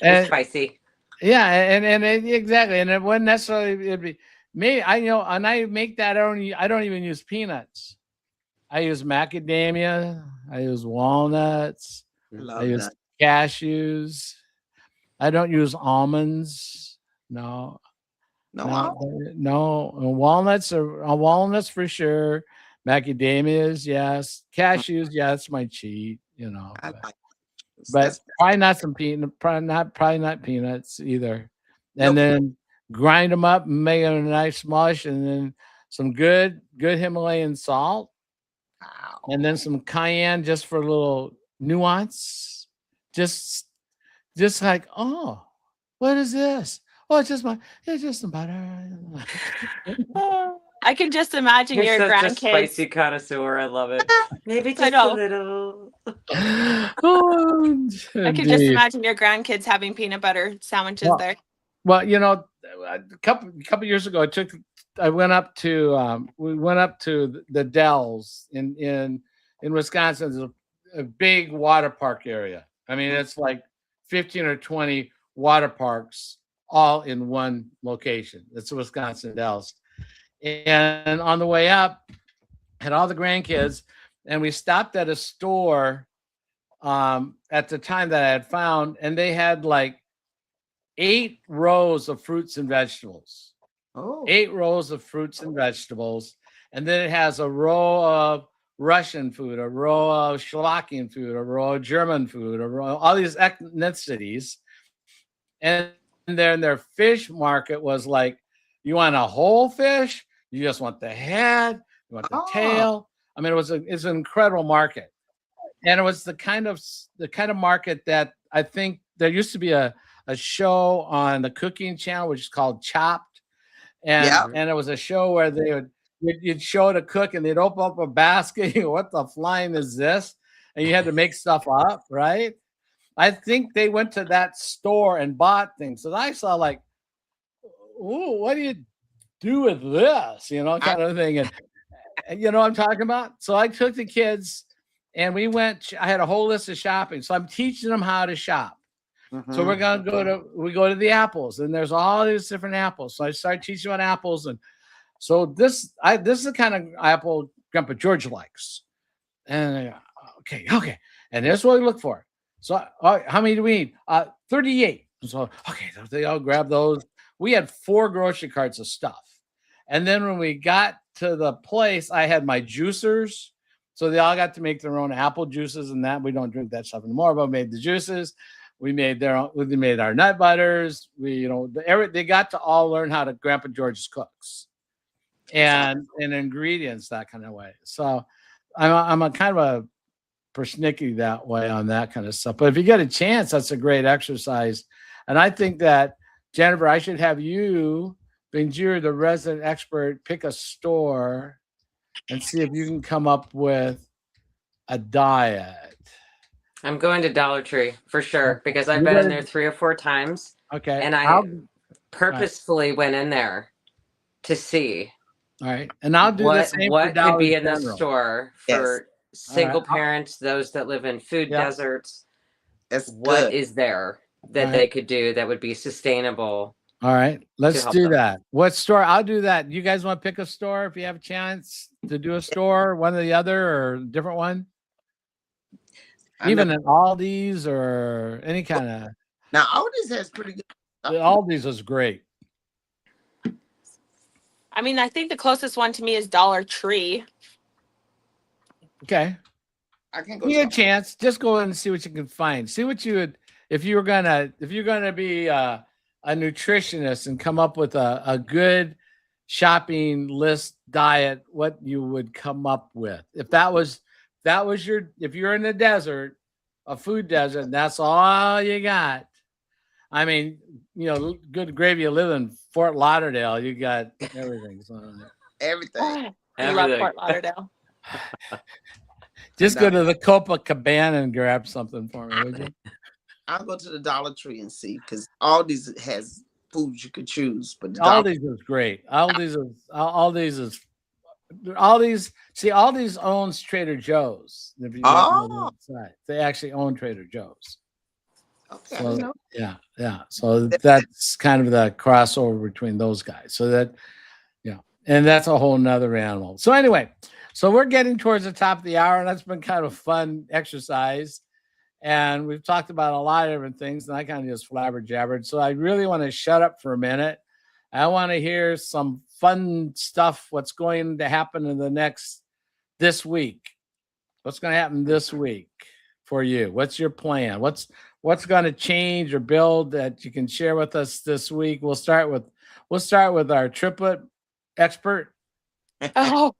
and spicy. Yeah, and exactly, and it wouldn't necessarily be me. And I make that. I don't even use peanuts. I use macadamia. I use walnuts. I use cashews. I don't use almonds. No. Walnuts for sure. Macadamias, yes. Cashews, yeah, that's my cheat. But probably not some peanut. Probably not peanuts either. And then grind them up and make a nice mush, and then some good Himalayan salt. Wow. And then some cayenne just for a little nuance. Just like, oh, what is this? Oh, it's just some butter. I can just imagine your such grandkids. A spicy connoisseur. I love it. Maybe just a little. I can just imagine your grandkids having peanut butter sandwiches there. Well, a couple years ago, we went up to the Dells in Wisconsin. There's a big water park area. I mean, it's like 15 or 20 water parks all in one location. It's the Wisconsin Dells. And on the way up, had all the grandkids, and we stopped at a store at the time that I had found, and they had like 8 rows of fruits and vegetables. 8 rows of fruits and vegetables. And then it has a row of Russian food, a row of Slovakian food, a row of German food, a row, all these ethnicities. And then their fish market was like, you want a whole fish? You just want the head? You want the tail? I mean, it's an incredible market. and it was the kind of market that I think there used to be a show on the cooking channel, which is called Chopped. And it was a show where you'd show the cook and they'd open up a basket. You go, what the flying is this? And you had to make stuff up, right? I think they went to that store and bought things. So I saw like, ooh, what do you do with this? You know, kind of thing. And you know what I'm talking about? So I took the kids and we went, I had a whole list of shopping. So I'm teaching them how to shop. So we're going to go to the apples, and there's all these different apples. So I started teaching about apples. And so this is the kind of apple Grandpa George likes. And okay. And here's what we look for. So how many do we need? 38. So, okay, so they all grab those. We had 4 grocery carts of stuff. And then when we got to the place, I had my juicers. So they all got to make their own apple juices and that. We don't drink that stuff anymore, but made the juices. We made we made our nut butters. They got to all learn how to Grandpa George's cooks and ingredients that kind of way. So I'm a kind of a persnickety that way on that kind of stuff. But if you get a chance, that's a great exercise. And I think that, Jennifer, I should have you, being you're the resident expert, pick a store and see if you can come up with a diet. I'm going to Dollar Tree for sure, because I've been in there 3 or 4 times. Okay. And I purposefully went in there to see. All right. And I'll do the same what for could be in the General. store for single parents, those that live in food deserts. What is there that they could do that would be sustainable? All right, let's do that. What store? I'll do that. You guys want to pick a store if you have a chance to do a store, one or the other, or a different one? Even an Aldi's or any kind of. Now Aldi's has pretty good. Aldi's is great. I mean, I think the closest one to me is Dollar Tree. Okay. I can go. Give you a chance. Just go in and see what you can find. See what you would if you're gonna be a nutritionist and come up with a good shopping list diet, what you would come up with. If that was if you're in the desert, a food desert, and that's all you got. I mean, good gravy. You live in Fort Lauderdale, you got everything. So. Everything. I love Fort Lauderdale. Just go to the Copacabana and grab something for me, would you? I'll go to the Dollar Tree and see, because Aldi's has foods you could choose. But Aldi's is great. Aldi's owns Trader Joe's. If you they actually own Trader Joe's. Okay. So, yeah. So that's kind of the crossover between those guys. So that, and that's a whole nother animal. So anyway, so we're getting towards the top of the hour, and that's been kind of a fun exercise. And we've talked about a lot of different things, and I kind of just flabberjabbered. So I really want to shut up for a minute. I want to hear some fun stuff. What's going to happen this week? What's going to happen this week for you? What's your plan? What's going to change or build that you can share with us this week? We'll start with our triplet expert. Oh,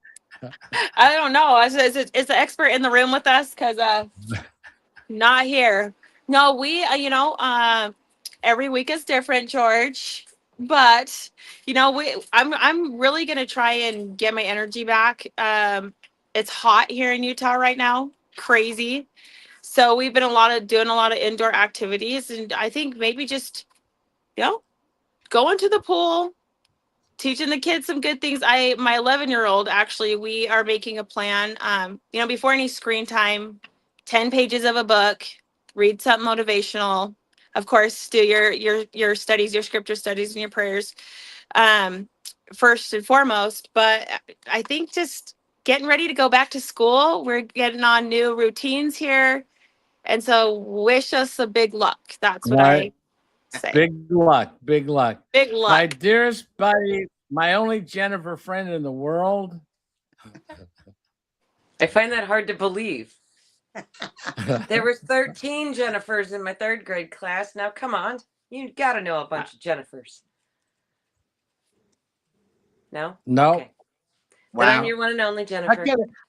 I don't know. Is the expert in the room with us? Because not here. No, we, every week is different, George. But I'm really gonna try and get my energy back. It's hot here in Utah right now, crazy. So we've been doing a lot of indoor activities, and I think maybe just, going to the pool, teaching the kids some good things. My 11-year-old, actually, we are making a plan. Before any screen time, 10 pages of a book, read something motivational. Of course, do your studies, your scripture studies, and your prayers first and foremost. But I think just getting ready to go back to school. We're getting on new routines here. And so wish us a big luck. That's what I say. Big luck. Big luck. Big luck. My dearest buddy, my only Jennifer friend in the world. I find that hard to believe. There were 13 Jennifers in my 3rd grade class. Now, come on. You got to know a bunch of Jennifers. No? No. Okay. But I'm Wow. your one and only Jennifer.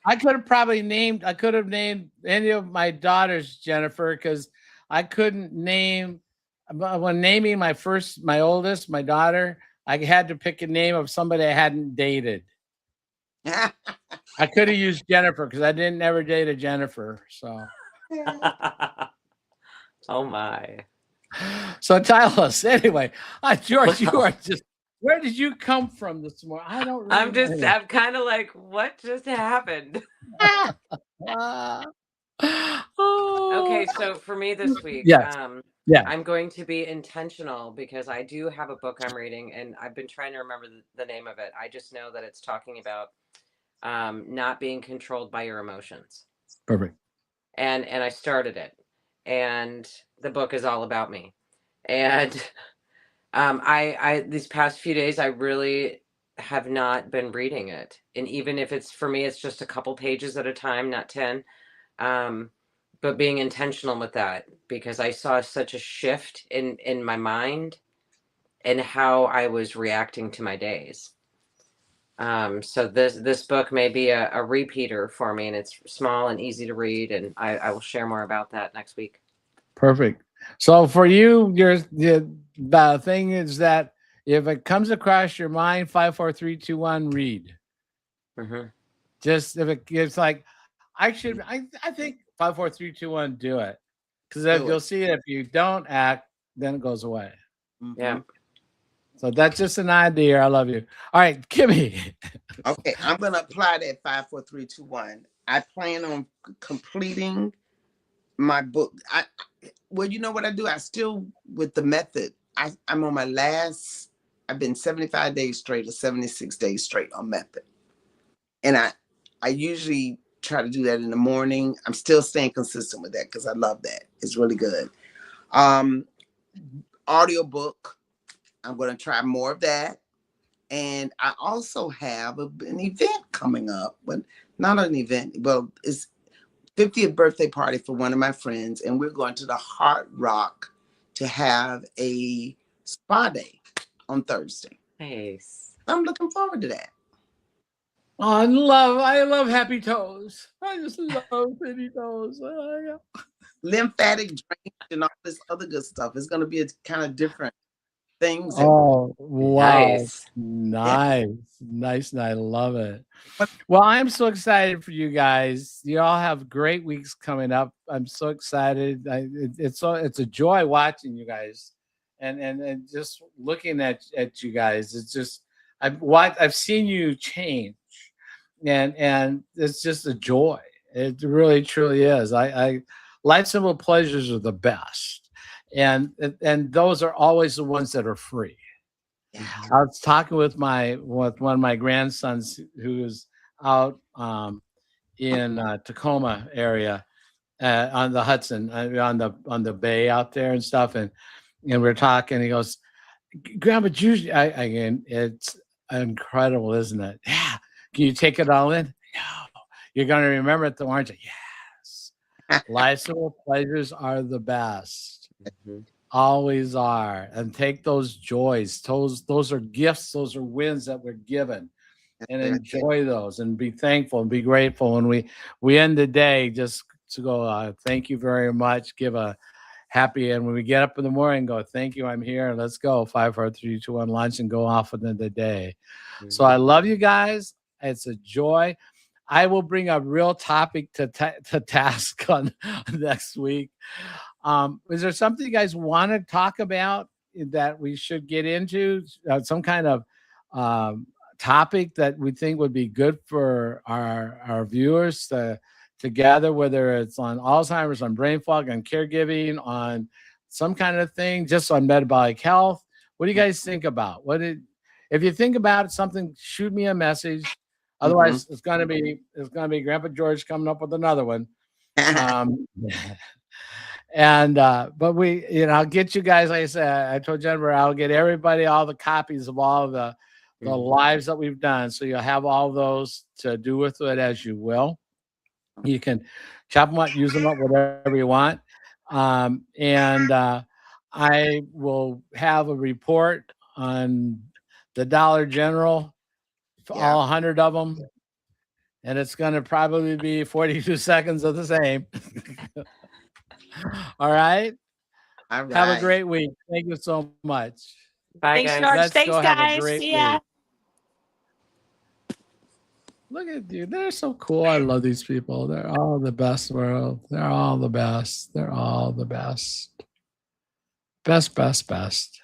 I could have named any of my daughters Jennifer, because I couldn't name, when naming my oldest, my daughter, I had to pick a name of somebody I hadn't dated. I could have used Jennifer because I didn't ever date a Jennifer. So, oh my. so tell us anyway. George, you are just, where did you come from this morning? I don't really I'm know. kind of like, what just happened? Okay, so for me this week, Yes. Yeah. I'm going to be intentional because I do have a book I'm reading, and I've been trying to remember the name of it. I just know that it's talking about not being controlled by your emotions. Perfect. And I started it, and the book is all about me. And I these past few days I really have not been reading it, and even if it's, for me, it's just a couple pages at a time, not 10. But being intentional with that, because I saw such a shift in my mind and how I was reacting to my days. So this book may be a repeater for me, and it's small and easy to read, and I will share more about that next week. Perfect. So for you, the thing is that if it comes across your mind, 5, 4, 3, 2, 1, read. Mm-hmm. Just if it's like, I think 5, 4, 3, 2, 1, do it. Because you'll see it. If you don't act, then it goes away. Mm-hmm. Yeah. So that's just an idea. I love you. All right, Kimmy. Okay, I'm gonna apply that 5, 4, 3, 2, 1. I plan on completing my book. Well, you know what I do? I still, with the method, I'm on my last, I've been 75 days straight or 76 days straight on method. And I usually try to do that in the morning. I'm still staying consistent with that because I love that. It's really good. Audiobook, I'm going to try more of that. And I also have an event coming up, but not an event. Well, it's 50th birthday party for one of my friends, and we're going to the Hard Rock to have a spa day on Thursday. Nice. I'm looking forward to that. Oh, I love Happy Toes. I just love Happy Toes. Oh, yeah. Lymphatic drainage and all this other good stuff. It's going to be a kind of different things. Oh, wow. Nice. Nice. I love it. Well, I'm so excited for you guys. You all have great weeks coming up. I'm so excited. It's a joy watching you guys and just looking at you guys. It's just, I've seen you change, and it's just a joy. It really truly is. Life's simple pleasures are the best. And those are always the ones that are free. Yeah. I was talking with one of my grandsons who is out in Tacoma area on the Hudson, on the bay out there and stuff, and we're talking. He goes, "Grandpa, again, it's incredible, isn't it? Yeah. Can you take it all in? No. You're going to remember it, though, aren't you? Yes. Life's simple pleasures are the best. Mm-hmm. Always are. And take those joys. Those are gifts. Those are wins that we're given. And enjoy those and be thankful and be grateful. When we end the day, just to go, thank you very much. Give a happy, and when we get up in the morning, go, thank you, I'm here. Let's go. 5, 4, 3, 2, 1, lunch, and go off into the day. Mm-hmm. So I love you guys. It's a joy. I will bring a real topic to task on next week. Is there something you guys want to talk about that we should get into? Some kind of topic that we think would be good for our viewers to gather, whether it's on Alzheimer's, on brain fog, on caregiving, on some kind of thing, just on metabolic health. What do you guys think about? If you think about something, shoot me a message. Otherwise, it's gonna be Grandpa George coming up with another one. But I'll get you guys. Like I said, I told Jennifer, I'll get everybody all the copies of all the lives that we've done, so you'll have all those to do with it as you will. You can chop them up, use them up, whatever you want. I will have a report on the Dollar General, all 100 of them, and it's going to probably be 42 seconds of the same. All right. All right. Have a great week. Thank you so much. Bye, Thanks, guys. George. Let's Thanks, go have a guys. great See ya. week. Look at you. They're so cool. I love these people. They're all the best world. They're all the best. They're all the best. Best, best, best.